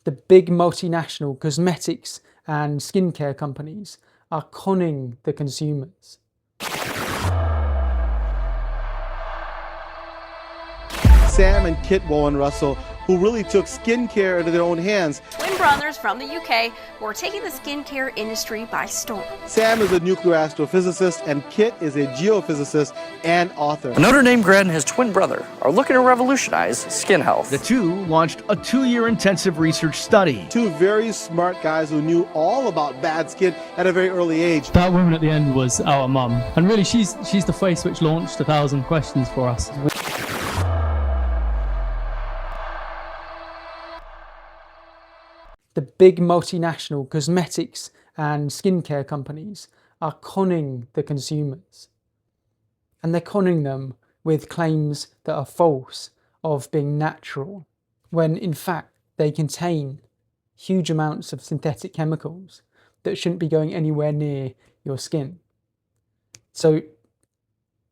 The big multinational cosmetics and skincare companies are conning the consumers. Sam and Kit Bowen-Russell, who really took skincare into their own hands. Twin brothers from the UK who are taking the skincare industry by storm. Sam is a nuclear astrophysicist, and Kit is a geophysicist and author. A Notre Dame grad and his twin brother are looking to revolutionize skin health. The two launched a 2-year intensive research study. Two very smart guys who knew all about bad skin at a very early age. That woman at the end was our mum, and really she's the face which launched 1,000 questions for us. The big multinational cosmetics and skincare companies are conning the consumers. And they're conning them with claims that are false of being natural, when in fact they contain huge amounts of synthetic chemicals that shouldn't be going anywhere near your skin. So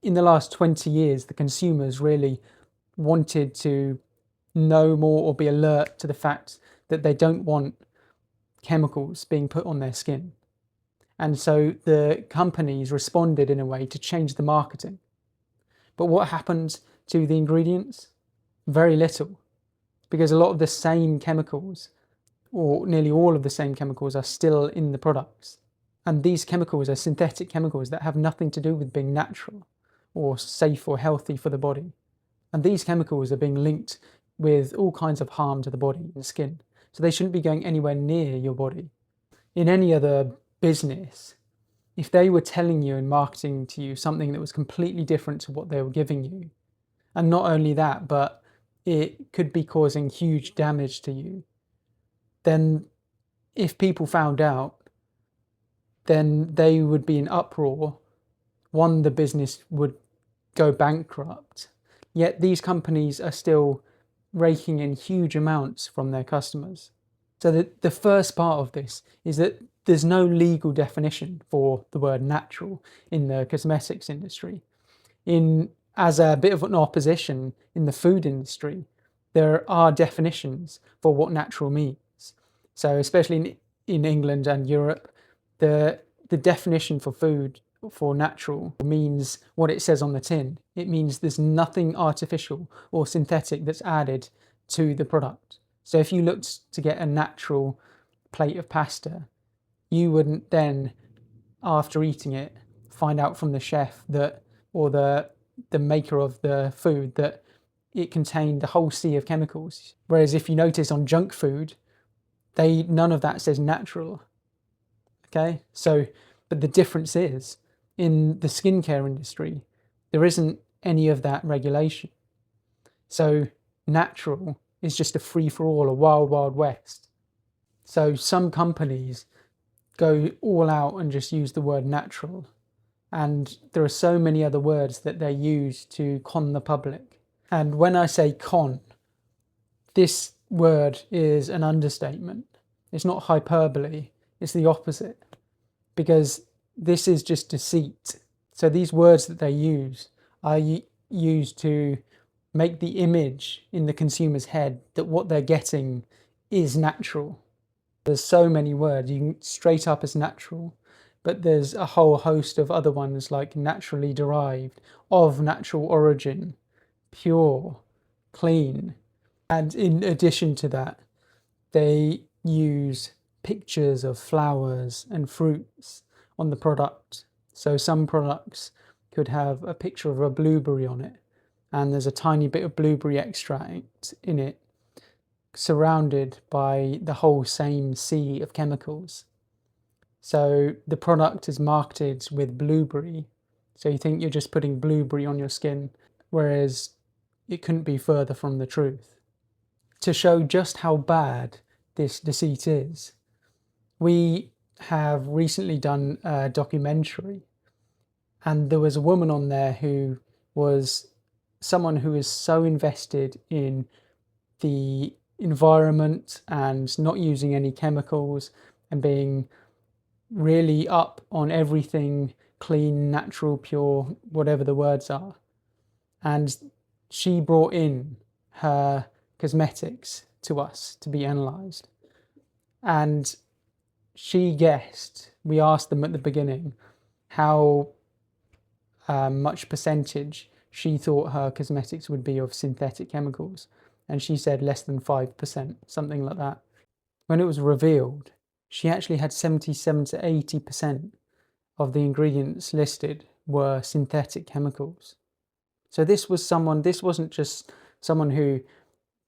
in the last 20 years, the consumers really wanted to know more or be alert to the fact that they don't want chemicals being put on their skin. And so the companies responded in a way to change the marketing. But what happened to the ingredients? Very little, because a lot of the same chemicals, or nearly all of the same chemicals, are still in the products. And these chemicals are synthetic chemicals that have nothing to do with being natural or safe or healthy for the body. And these chemicals are being linked with all kinds of harm to the body and skin. So they shouldn't be going anywhere near your body. In any other business, if they were telling you and marketing to you something that was completely different to what they were giving you, and not only that, but it could be causing huge damage to you, then if people found out, then they would be in uproar. One, the business would go bankrupt. Yet these companies are still raking in huge amounts from their customers. So the first part of this is that there's no legal definition for the word natural in the cosmetics industry. As a bit of an opposition in the food industry, there are definitions for what natural means. So especially in England and Europe, the definition for food for natural means what it says on the tin. It means there's nothing artificial or synthetic that's added to the product. So if you looked to get a natural plate of pasta, you wouldn't then, after eating it, find out from the chef that, or the maker of the food, that it contained a whole sea of chemicals. Whereas if you notice on junk food, none of that says natural. Okay, but the difference is, in the skincare industry, there isn't any of that regulation. So natural is just a free-for-all, a wild, wild west. So some companies go all out and just use the word natural. And there are so many other words that they use to con the public. And when I say con, this word is an understatement. It's not hyperbole, it's the opposite. Because this is just deceit. So these words that they use are used to make the image in the consumer's head that what they're getting is natural. There's so many words, you can straight up as natural, but there's a whole host of other ones like naturally derived, of natural origin, pure, clean. And in addition to that, they use pictures of flowers and fruits on the product. So some products could have a picture of a blueberry on it, and there's a tiny bit of blueberry extract in it, surrounded by the whole same sea of chemicals. So the product is marketed with blueberry, so you think you're just putting blueberry on your skin, whereas it couldn't be further from the truth. To show just how bad this deceit is, we have recently done a documentary, and there was a woman on there who was someone who is so invested in the environment and not using any chemicals and being really up on everything clean, natural, pure, whatever the words are. And she brought in her cosmetics to us to be analysed. And she guessed, we asked them at the beginning how much percentage she thought her cosmetics would be of synthetic chemicals, and she said less than 5%, something like that. When it was revealed, she actually had 77 to 80% of the ingredients listed were synthetic chemicals. So this wasn't just someone who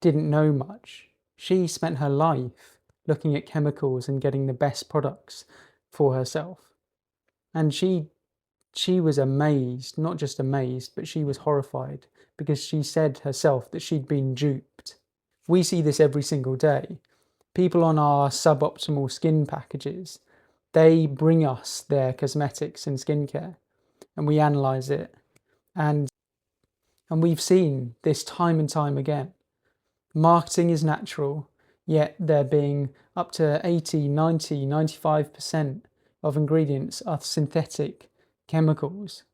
didn't know much. She spent her life looking at chemicals and getting the best products for herself. And she was amazed, not just amazed, but she was horrified, because she said herself that she'd been duped. We see this every single day. People on our suboptimal skin packages, they bring us their cosmetics and skincare, and we analyze it. And we've seen this time and time again. Marketing is natural, yet there being up to 80, 90, 95% of ingredients are synthetic chemicals.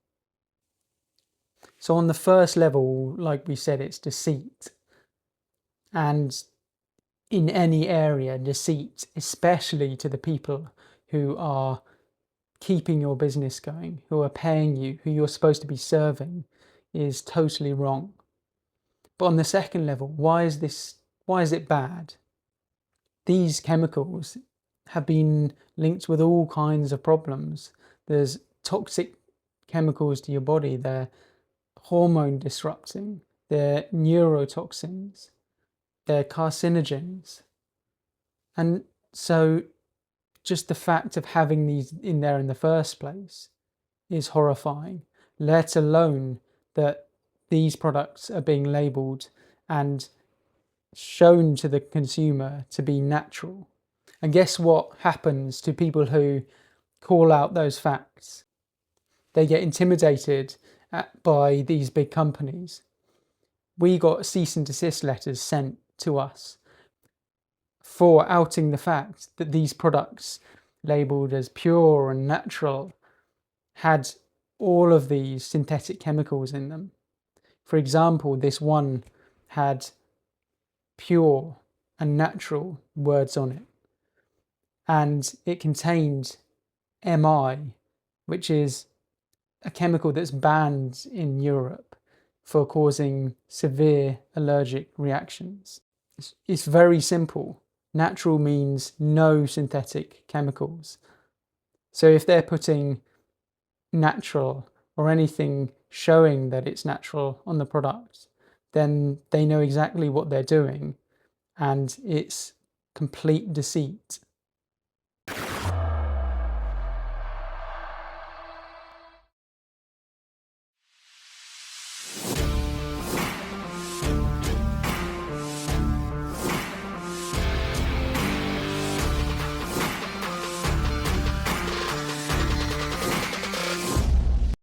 So on the first level, like we said, it's deceit. And in any area, deceit, especially to the people who are keeping your business going, who are paying you, who you're supposed to be serving, is totally wrong. But on the second level, why is it bad? These chemicals have been linked with all kinds of problems. There's toxic chemicals to your body, they're hormone disrupting, they're neurotoxins, they're carcinogens. And so just the fact of having these in there in the first place is horrifying, let alone that these products are being labelled and shown to the consumer to be natural. And guess what happens to people who call out those facts? They get intimidated by these big companies. We got cease and desist letters sent to us for outing the fact that these products labelled as pure and natural had all of these synthetic chemicals in them. For example, this one had pure and natural words on it, and it contained MI, which is a chemical that's banned in Europe for causing severe allergic reactions. It's very simple. Natural means no synthetic chemicals. So if they're putting natural or anything showing that it's natural on the product, then they know exactly what they're doing, and it's complete deceit.